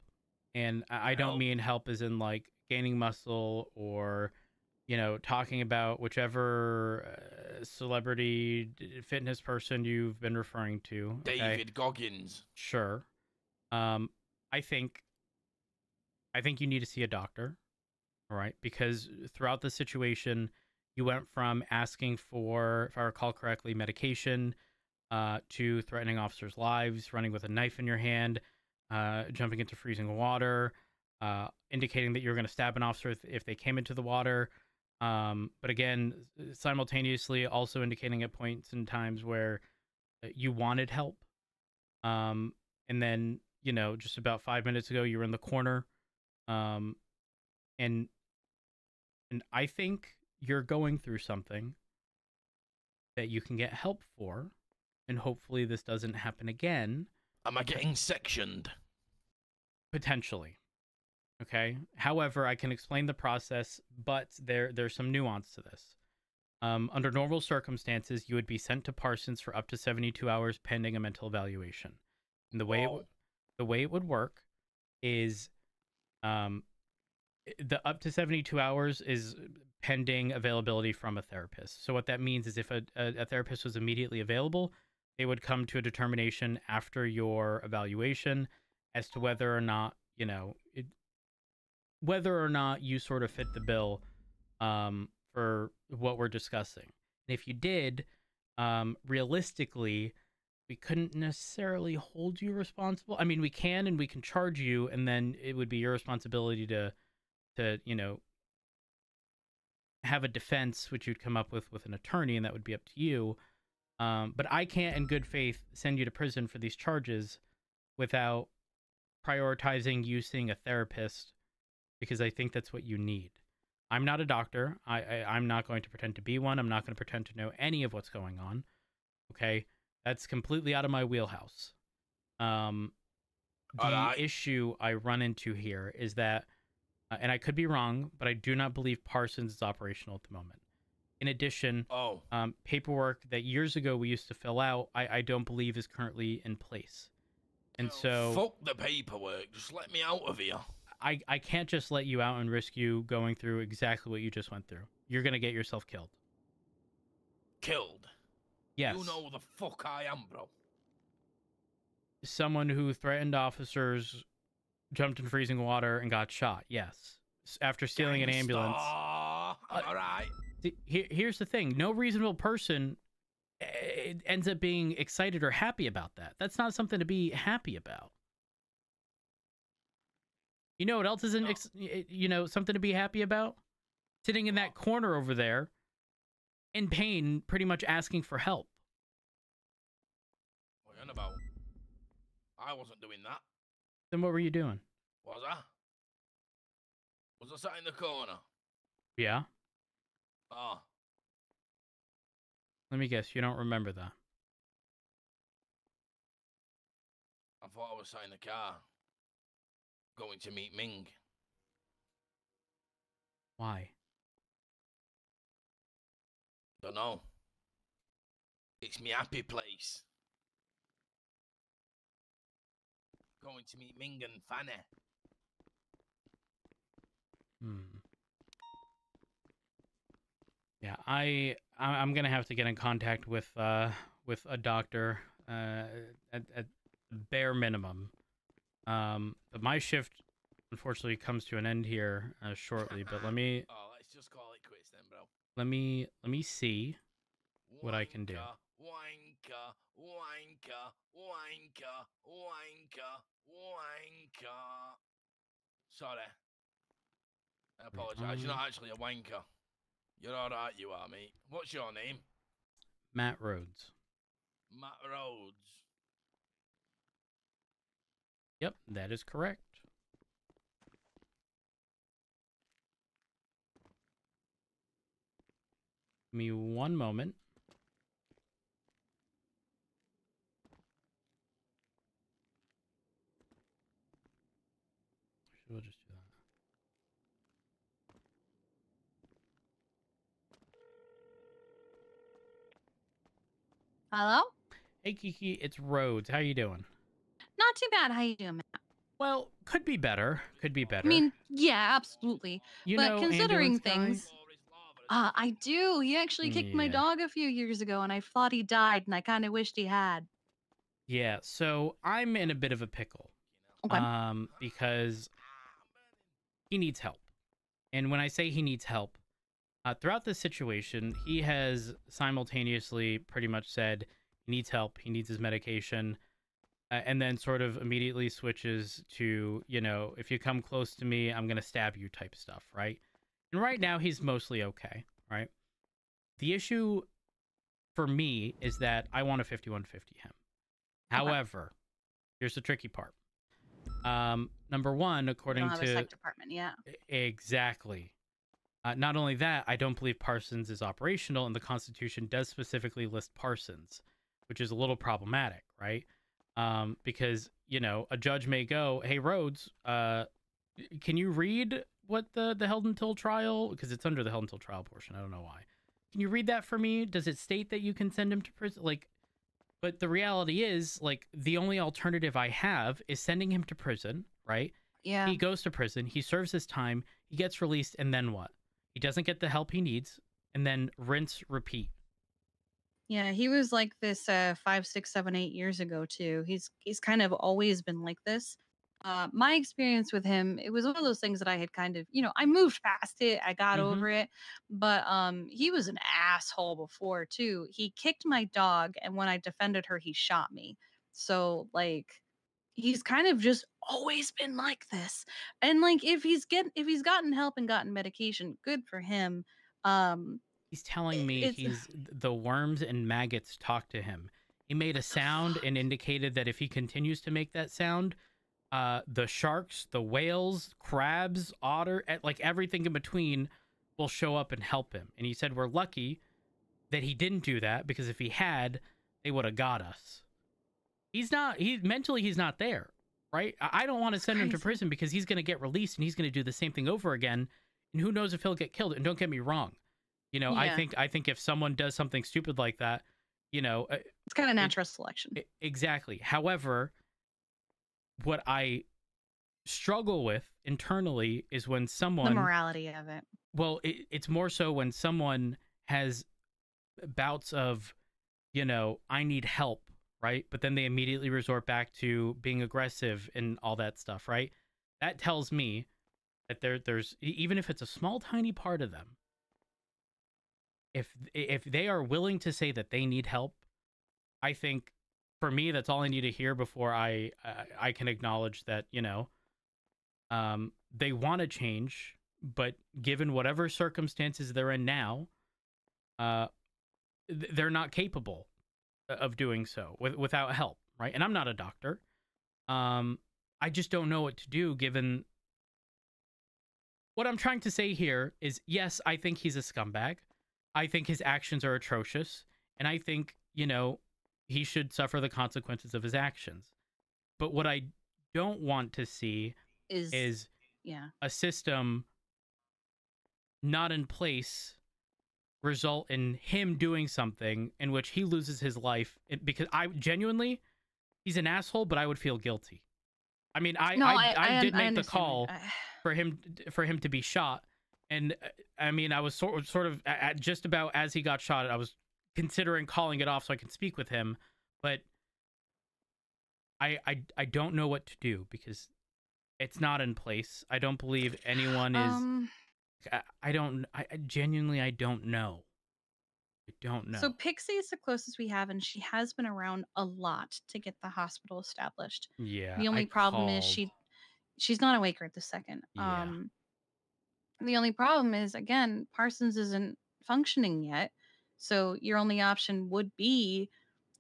And I don't mean help as in like gaining muscle or, you know, talking about whichever celebrity fitness person you've been referring to. Okay? David Goggins. Sure. I think you need to see a doctor. All right. Because throughout the situation, you went from asking for, if I recall correctly, medication to threatening officers' lives, running with a knife in your hand, jumping into freezing water, indicating that you're going to stab an officer if they came into the water. But again, simultaneously also indicating at points in times where you wanted help. And then, you know, just about 5 minutes ago, you were in the corner. And I think you're going through something that you can get help for. And hopefully this doesn't happen again. Am I getting sectioned? Potentially. Okay. However, I can explain the process, but there's some nuance to this. Under normal circumstances, you would be sent to Parsons for up to 72 hours pending a mental evaluation. And the way it would work is the up to 72 hours is pending availability from a therapist. So what that means is if a therapist was immediately available, they would come to a determination after your evaluation as to whether or not, you know, whether or not you sort of fit the bill for what we're discussing. And if you did, realistically, we couldn't necessarily hold you responsible. I mean, we can and we can charge you, and then it would be your responsibility to you know, have a defense, which you'd come up with an attorney, and that would be up to you. But I can't, in good faith, send you to prison for these charges without prioritizing you seeing a therapist, because I think that's what you need. I'm not a doctor. I'm not going to pretend to be one. I'm not going to pretend to know any of what's going on. Okay? That's completely out of my wheelhouse. The issue I run into here is that, and I could be wrong, but I do not believe Parsons is operational at the moment. In addition, paperwork that years ago we used to fill out, I don't believe is currently in place. And so... Fuck the paperwork. Just let me out of here. I can't just let you out and risk you going through exactly what you just went through. You're going to get yourself killed. Killed? Yes. You know who the fuck I am, bro. Someone who threatened officers, jumped in freezing water, and got shot. Yes. After stealing an ambulance. Alright. Here's the thing. No reasonable person ends up being excited or happy about that. That's not something to be happy about. You know what else isn't, you know, something to be happy about? Sitting in that corner over there, in pain, pretty much asking for help. What are you on about? I wasn't doing that. Then what were you doing? Was I? Was I sat in the corner? Yeah. Oh. Let me guess, you don't remember that. I thought I was sat in the car. going to meet Ming. Why? Don't know. It's me happy place. Going to meet Ming and Fanny. Yeah, I'm gonna have to get in contact with a doctor at bare minimum. But my shift unfortunately comes to an end here shortly. But let me let's just call it quits then, bro. let me see what I can do. Wanker, wanker, wanker, wanker, wanker. Sorry. I apologise. You're not actually a wanker. You're alright, you are, mate. What's your name? Matt Rhodes. Matt Rhodes. Yep, that is correct. Give me one moment. We'll just do that. Hello? Hey Kiki, it's Rhodes. How you doing? Not too bad. How you doing, Matt? Well, could be better. Could be better. I mean, yeah, absolutely. You but know considering ambulance things, I do. He actually kicked my Yeah. dog a few years ago, and I thought he died, and I kind of wished he had. Yeah, so I'm in a bit of a pickle. Okay. Because he needs help. And when I say he needs help, throughout this situation, he has simultaneously pretty much said he needs help, he needs his medication, and then sort of immediately switches to, you know, if you come close to me, I'm going to stab you type stuff, right? And right now, he's mostly okay, right? The issue for me is that I want a 5150 him. However, here's the tricky part. Number one, according We don't have to a psych department, yeah. Exactly. Not only that, I don't believe Parsons is operational, and the Constitution does specifically list Parsons, which is a little problematic, right? Because, you know, a judge may go, hey, Rhodes, can you read what the held until trial, because it's under the held until trial portion, I don't know why. Can you read that for me? Does it state that you can send him to prison? Like, but the reality is, like, the only alternative I have is sending him to prison, right? Yeah. He goes to prison, he serves his time, he gets released, and then what? He doesn't get the help he needs, and then rinse, repeat. Yeah, he was like this 5, 6, 7, 8 years ago too. He's kind of always been like this. My experience with him, it was one of those things that I had kind of, you know, I moved past it, I got over it, but he was an asshole before too. He kicked my dog, and when I defended her, he shot me. So like, he's kind of just always been like this. And like, if he's gotten help and gotten medication, good for him. He's telling me the worms and maggots talk to him. He made a sound and indicated that if he continues to make that sound, the sharks, the whales, crabs, otter, like everything in between will show up and help him. And he said we're lucky that he didn't do that, because if he had, they would have got us. Mentally he's not there, right? I don't want to send him to prison because he's going to get released and he's going to do the same thing over again. And who knows if he'll get killed. And don't get me wrong. You know, Yeah. I think if someone does something stupid like that, you know, it's kind of natural selection. Exactly. However, what I struggle with internally is when someone... The morality of it. Well, it's more so when someone has bouts of, you know, I need help, right? But then they immediately resort back to being aggressive and all that stuff, right? That tells me that there's, even if it's a small, tiny part of them, if they are willing to say that they need help, I think for me, that's all I need to hear before I can acknowledge that, you know, they want to change, but given whatever circumstances they're in now, they're not capable of doing so without help, right? And I'm not a doctor. I just don't know what to do given... What I'm trying to say here is, yes, I think he's a scumbag. I think his actions are atrocious, and I think, you know, he should suffer the consequences of his actions. But what I don't want to see is a system not in place result in him doing something in which he loses his life because I genuinely, he's an asshole, but I would feel guilty. I mean, I did make the call for him to be shot, and I mean, I was sort of at just about as he got shot, I was considering calling it off so I can speak with him, but I don't know what to do because it's not in place. I don't believe anyone is. I genuinely don't know. I don't know. So Pixie is the closest we have, and she has been around a lot to get the hospital established. Yeah. The only problem is she's not awake right this second. Yeah. The only problem is, again, Parsons isn't functioning yet, so your only option would be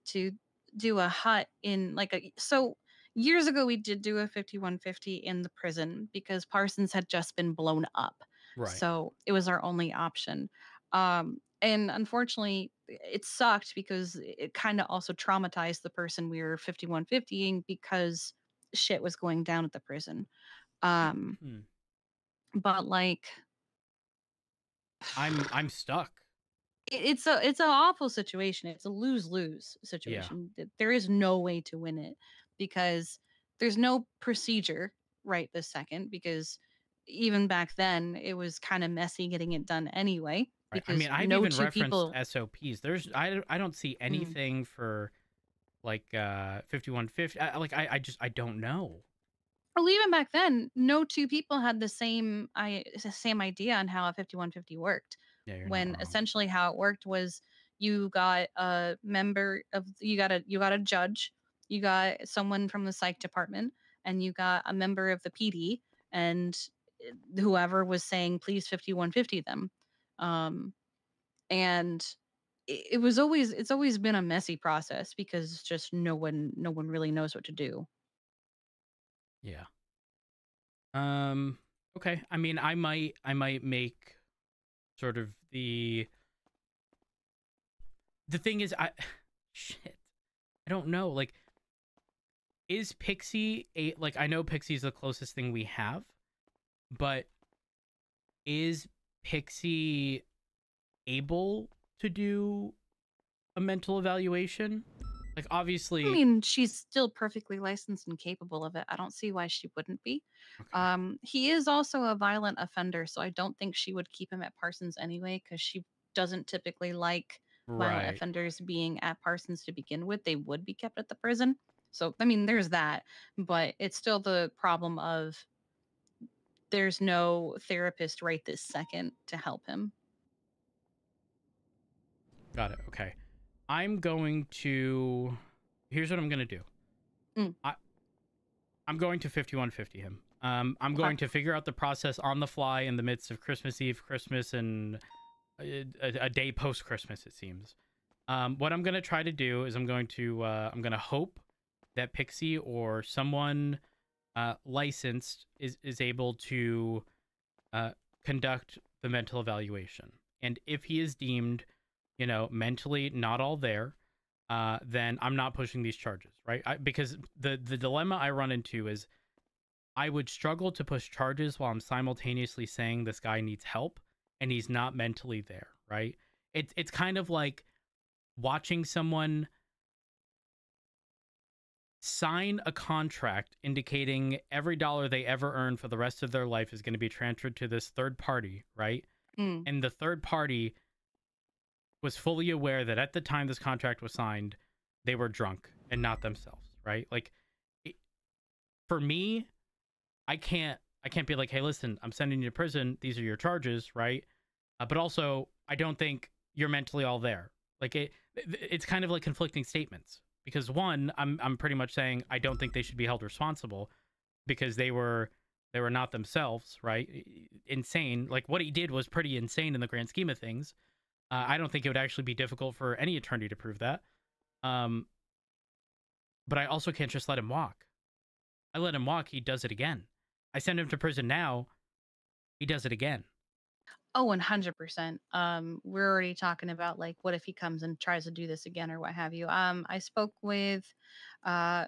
to do a hut in so years ago we did do a 5150 in the prison because Parsons had just been blown up. Right. So it was our only option. And unfortunately it sucked because it kind of also traumatized the person we were 5150ing because shit was going down at the prison. But like I'm stuck. It's an awful situation. It's a lose-lose situation. There is no way to win it because there's no procedure right this second, because even back then it was kind of messy getting it done anyway. Right. I Because mean, I've no even two referenced SOPs. I don't see anything for like 5150. I don't know. Well, even back then, no two people had the same idea on how a 5150 worked. Yeah, you're When not wrong. essentially how it worked was you got a member of you got a judge, you got someone from the psych department, and you got a member of the PD, and whoever was saying please 5150 them. And it's always been a messy process because just no one really knows what to do. Yeah. Okay. I mean, I might make sort of the thing is shit. I don't know. Like, is Pixie I know Pixie's the closest thing we have, but is Pixie able to do a mental evaluation? Like, obviously, I mean, she's still perfectly licensed and capable of it. I don't see why she wouldn't be. Okay. He is also a violent offender, so I don't think she would keep him at Parsons anyway, because she doesn't typically like violent Right. offenders being at Parsons to begin with. They would be kept at the prison. So, I mean, there's that, but it's still the problem of there's no therapist right this second to help him. Got it. Okay. I'm going to. Here's what I'm going to do. I'm going to 5150 him. I'm going to figure out the process on the fly in the midst of Christmas Eve, Christmas, and a day post Christmas. It seems. What I'm going to try to do is I'm going to hope that Pixie or someone licensed is able to conduct the mental evaluation, and if he is deemed, mentally not all there, then I'm not pushing these charges, right? Because the dilemma I run into is I would struggle to push charges while I'm simultaneously saying this guy needs help and he's not mentally there, right? It's kind of like watching someone sign a contract indicating every dollar they ever earn for the rest of their life is going to be transferred to this third party, right? And the third party was fully aware that at the time this contract was signed, they were drunk and not themselves, right? Like, for me, I can't be like, hey, listen, I'm sending you to prison. These are your charges, right? But also, I don't think you're mentally all there. Like, it's kind of like conflicting statements, because one, I'm pretty much saying I don't think they should be held responsible because they were not themselves, right? Insane. Like, what he did was pretty insane in the grand scheme of things. I don't think it would actually be difficult for any attorney to prove that. But I also can't just let him walk. I let him walk, he does it again. I send him to prison now, he does it again. Oh, 100%. We're already talking about, like, what if he comes and tries to do this again or what have you. I spoke with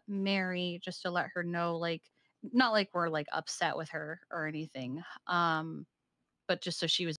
Mary just to let her know, like, not like we're like upset with her or anything. But just so she was